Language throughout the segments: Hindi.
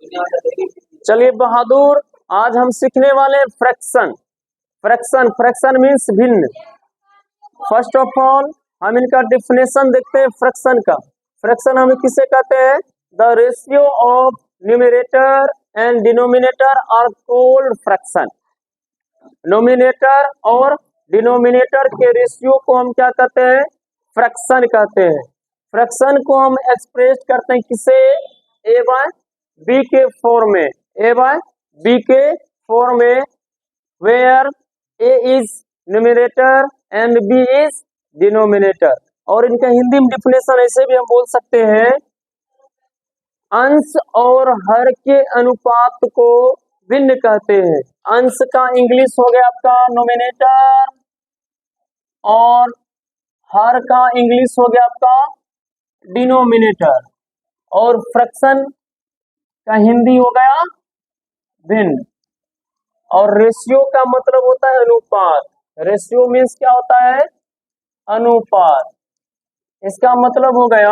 चलिए बहादुर, आज हम सीखने वाले फ्रैक्शन। फ्रैक्शन फ्रैक्शन मीन्स भिन्न। फर्स्ट ऑफ ऑल हम इनका डिफिनेशन देखते हैं फ्रैक्शन का। फ्रैक्शन हम किसे कहते हैं? The ratio of numerator and denominator are called fraction. Numerator और डिनोमिनेटर के रेशियो को हम क्या कहते हैं? फ्रैक्शन कहते हैं। फ्रैक्शन को हम एक्सप्रेस करते हैं किसे? ए बाय बी के फॉर्म में। ए बाय बी के फॉर्म में, where A is numerator and B is denominator. और इनका हिंदी में डिफिनेशन ऐसे भी हम बोल सकते हैं, अंश और हर के अनुपात को भिन्न कहते हैं। अंश का इंग्लिश हो गया आपका नोमिनेटर और हर का इंग्लिश हो गया आपका डिनोमिनेटर, और फ्रैक्शन का हिंदी हो गया भिन्न। और रेशियो का मतलब होता है अनुपात। रेशियो मीन्स क्या होता है? अनुपात। इसका मतलब हो गया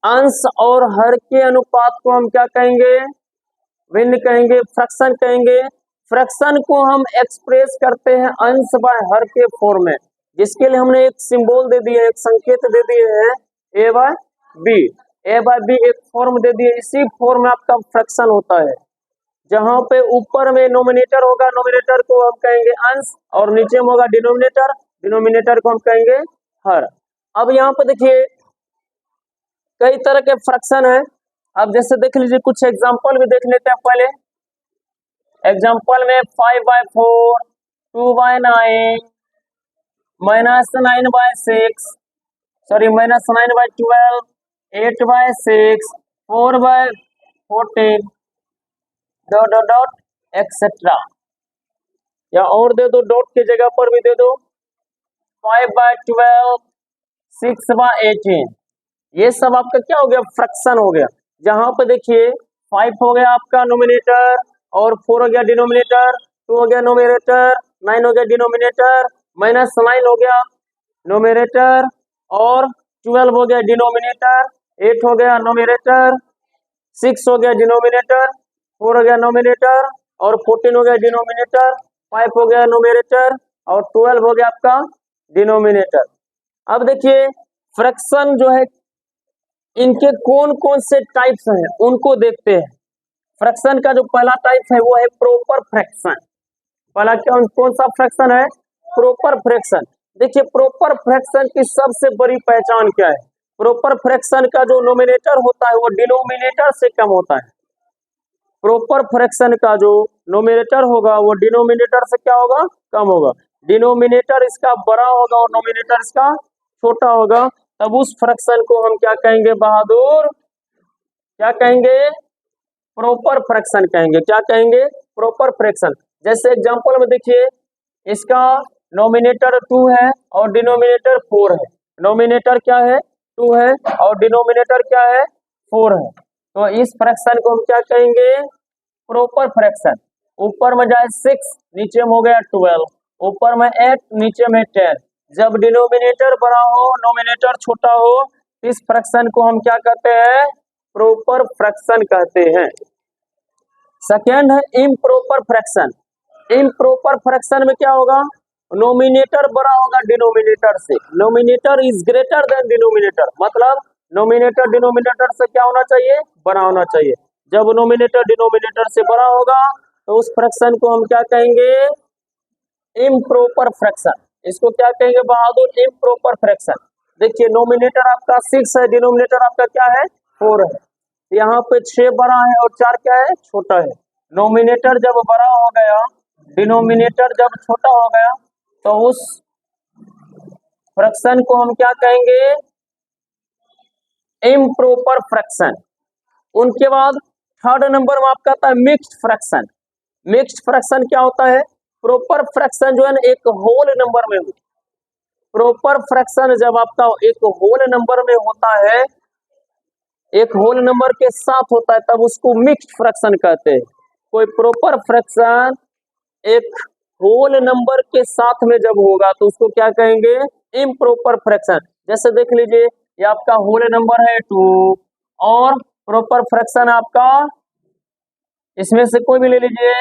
अंश और हर के अनुपात को हम क्या कहेंगे? भिन्न कहेंगे, फ्रैक्शन कहेंगे। फ्रैक्शन को हम एक्सप्रेस करते हैं अंश बाय हर के फॉर्म में, जिसके लिए हमने एक सिंबल दे दिया, एक संकेत दे दिए हैं, ए by B. A by B एक फॉर्म दे दिए, इसी फॉर्म में आपका फ्रैक्शन होता है। जहां पे ऊपर में नोमिनेटर होगा, नोमिनेटर को हम कहेंगे अंश, और नीचे में होगा डिनोमिनेटर, डिनोमिनेटर को हम कहेंगे हर। अब यहाँ पे देखिए कई तरह के फ्रैक्शन है। अब जैसे देख लीजिए, कुछ एग्जांपल भी देख लेते हैं पहले। एग्जांपल में 5/4, 2/9, -9/6, sorry -9/12, 8/6, 4/14, dot dot dot etcetera. या और दे दो, डॉट की जगह पर भी दे दो, 5/12, 6/18। ये सब आपका क्या हो गया? फ्रैक्शन हो गया। जहां पे देखिए 5 हो गया आपका नोमिनेटर, और 4 हो गया डिनोमिनेटर, 2 हो गया नोमिनेटर, 9 हो गया डिनोमिनेटर, -9 हो गया नोमिनेटर, और 12 हो गया डिनोमिनेटर, 8 हो गया नोमिनेटर, 6 हो गया डिनोमिनेटर, 4 हो गया नोमिनेटर, और 14 हो गया डिनोमिनेटर, 5 हो गया नोमिनेटर, और 12 हो गया आपका डिनोमिनेटर। अब देखिए फ्रैक्शन जो है, इनके कौन कौन से टाइप्स हैं उनको देखते हैं। फ्रैक्शन का जो पहला टाइप है वो है प्रॉपर फ्रैक्शन। पहला कौन सा फ्रैक्शन है? Proper fraction. देखिए प्रॉपर फ्रैक्शन की सबसे बड़ी पहचान क्या है? प्रॉपर फ्रैक्शन का जो नोमिनेटर होता है वो डिनोमिनेटर से कम होता है। प्रॉपर फ्रैक्शन का जो नोमिनेटर होगा वो डिनोमिनेटर से क्या होगा? कम होगा। डिनोमिनेटर इसका बड़ा होगा और नोमिनेटर इसका छोटा होगा, तब उस फ्रैक्शन को हम क्या कहेंगे बहादुर? क्या कहेंगे? प्रॉपर फ्रैक्शन कहेंगे। क्या कहेंगे? Proper fraction. जैसे एग्जांपल में देखिए, इसका नोमिनेटर 2 है और डिनोमिनेटर 4 है। नोमिनेटर क्या है? 2 है और डिनोमिनेटर क्या है? 4 है। तो इस फ्रैक्शन को हम क्या कहेंगे? Proper fraction. ऊपर में जाए 6, नीचे में हो गया 12, ऊपर में 8, नीचे में 10। जब डिनोमिनेटर बड़ा हो, नोमिनेटर छोटा हो, इस फ्रैक्शन को हम क्या कहते हैं? प्रॉपर फ्रैक्शन कहते हैं। सेकेंड है इम्प्रॉपर फ्रैक्शन। इम्प्रॉपर फ्रैक्शन में क्या होगा? नोमिनेटर बड़ा होगा डिनोमिनेटर से। Nominator is greater than denominator, मतलब नोमिनेटर डिनोमिनेटर से क्या होना चाहिए? बड़ा होना चाहिए। जब नोमिनेटर डिनोमिनेटर से बड़ा होगा तो उस फ्रैक्शन को हम क्या कहेंगे? Improper fraction. इसको क्या कहेंगे बहादुर? Improper fraction. देखिए नोमिनेटर आपका 6 है, डिनोमिनेटर आपका क्या है? 4 है। यहाँ पे 6 बड़ा है और 4 क्या है? छोटा है। नोमिनेटर जब बड़ा हो गया, डिनोमिनेटर जब छोटा हो गया, तो उस फ्रैक्शन को हम क्या कहेंगे? Improper fraction. उनके बाद थर्ड नंबर में आपका आता है मिक्स्ड फ्रैक्शन। मिक्स्ड फ्रैक्शन क्या होता है? प्रॉपर फ्रैक्शन जो है ना, एक होल नंबर में हो। प्रॉपर फ्रैक्शन जब आपका एक होल नंबर में होता है, एक होल नंबर के साथ होता है, तब उसको मिक्स्ड फ्रैक्शन कहते हैं। कोई प्रॉपर फ्रैक्शन एक होल नंबर के साथ में जब होगा तो उसको क्या कहेंगे? Improper fraction. जैसे देख लीजिए, ये आपका होल नंबर है 2 और प्रॉपर फ्रैक्शन आपका, इसमें से कोई भी ले लीजिए,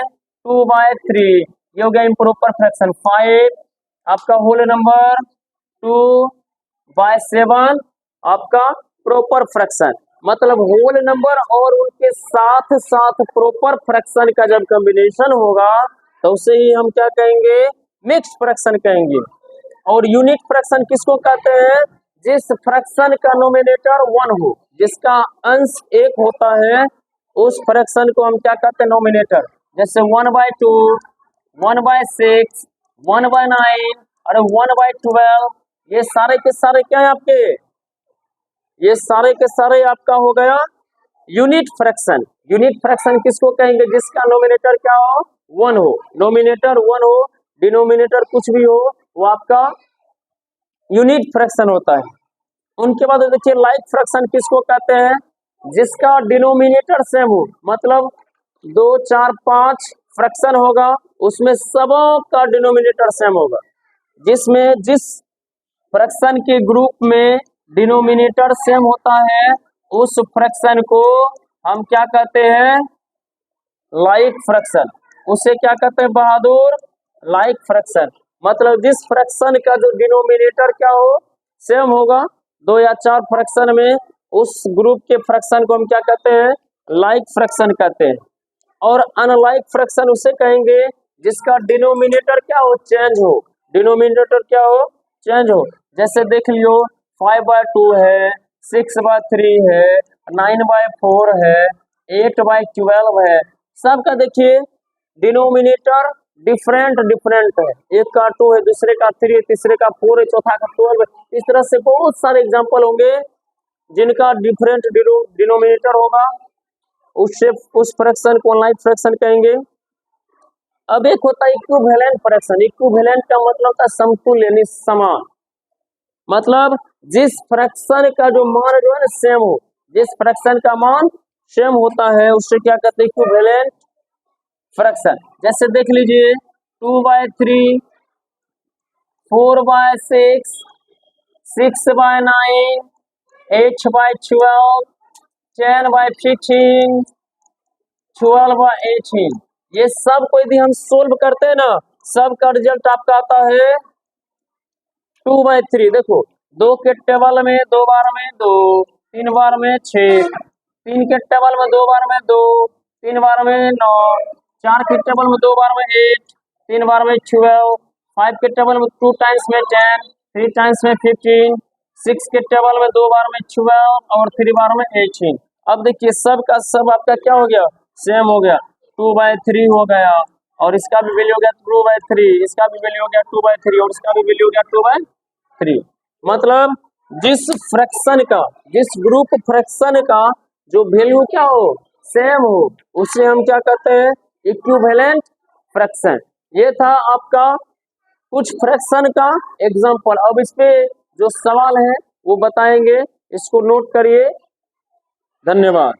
2/3 ये हो गया इम्प्रॉपर फ्रैक्शन। 5 आपका होल नंबर, 2/7 आपका प्रॉपर फ्रैक्शन। मतलब होल नंबर और उनके साथ साथ प्रॉपर फ्रैक्शन का जब कॉम्बिनेशन होगा तो उसे ही हम क्या कहेंगे, मिक्स्ड फ्रैक्शन कहेंगे। और यूनिट फ्रैक्शन किसको कहते हैं, जिस फ्रैक्शन का नोमिनेटर 1 हो, जिसका अंश 1 होता है, उस फ्रैक्शन को हम क्या कहते हैं, नोमिनेटर। जैसे 1/2, 1/6, 1/9 और 1/12, ये सारे के सारे क्या है आपके, ये सारे के सारे आपका हो गया यूनिट फ्रैक्शन। यूनिट फ्रैक्शन किसको कहेंगे, जिसका नोमिनेटर क्या हो, 1 हो, नोमिनेटर 1 हो, डिनोमिनेटर कुछ भी हो, वो आपका यूनिट फ्रैक्शन होता है। उनके बाद देखिए लाइक फ्रैक्शन किसको कहते हैं, जिसका डिनोमिनेटर सेम हो, मतलब 2, 4, 5 फ्रैक्शन होगा, उसमें सबों का डिनोमिनेटर सेम होगा। जिसमें जिस फ्रैक्शन के ग्रुप में डिनोमिनेटर सेम होता है उस फ्रैक्शन को हम क्या कहते हैं, लाइक फ्रैक्शन। उसे क्या कहते हैं बहादुर, लाइक फ्रैक्शन। मतलब जिस फ्रैक्शन का जो डिनोमिनेटर क्या हो, सेम होगा, 2 या 4 फ्रैक्शन में, उस ग्रुप के फ्रैक्शन को हम क्या कहते हैं, लाइक फ्रैक्शन कहते हैं। और अनलाइक फ्रैक्शन उसे कहेंगे जिसका डिनोमिनेटर क्या हो, चेंज हो, डिनोमिनेटर क्या हो, चेंज हो। जैसे देख लियो 5/2 है, 6/3 है, 9/4 है, 8/12 है, सबका देखिए डिनोमिनेटर डिफरेंट डिफरेंट है। एक का 2 है, दूसरे का 3 है, तीसरे का 4 है, चौथा का 12 है। इस तरह से बहुत सारे एग्जांपल होंगे जिनका डिफरेंट डिनोमिनेटर होगा, उससे उस फ्रैक्शन को लाइक फ्रैक्शन कहेंगे। अब एक होता है इक्विवेलेंट फ्रैक्शन। इक्विवेलेंट का मतलब होता है समतुल्य यानी समान। मतलब जिस फ्रैक्शन का जो मान जो है ना सेम हो, जिस फ्रैक्शन का मान सेम होता है उससे क्या कहते हैं, इक्विवेलेंट फ्रैक्शन। जैसे देख लीजिए 2/3, 4/6, 6/9, 8/12, 10/15, 12/18, ये सब को यदि हम सोल्व करते हैं ना, सब का रिजल्ट आपका आता है 2/3। देखो 2 के टेबल में 2 बार में 2, 3 बार में 6, 3 के टेबल में 2 बार में 2, 3 बार में 9, 4 के टेबल में 2 बार में 8, 3 बार में 12, 5 के टेबल में 2 टाइम्स में 10, 3 टाइम्स में 15, 6 के टेबल में 2 बार में 12 और 3 बार में 18। अब देखिए सब का सब आपका क्या हो गया, सेम हो गया, 2/3 हो गया, और इसका भी वैल्यू हो गया 2/3, इसका भी वैल्यू हो गया 2/3 और इसका भी वैल्यू हो गया 2/3। मतलब जिस फ्रैक्शन का, जिस ग्रुप फ्रैक्शन का जो वैल्यू क्या हो, सेम हो, उसे हम क्या कहते हैं, इक्विवेलेंट फ्रैक्शन। ये था आपका कुछ फ्रैक्शन का एग्जांपल। अब इस पे जो सवाल है वो बताएंगे, इसको नोट करिए। धन्यवाद।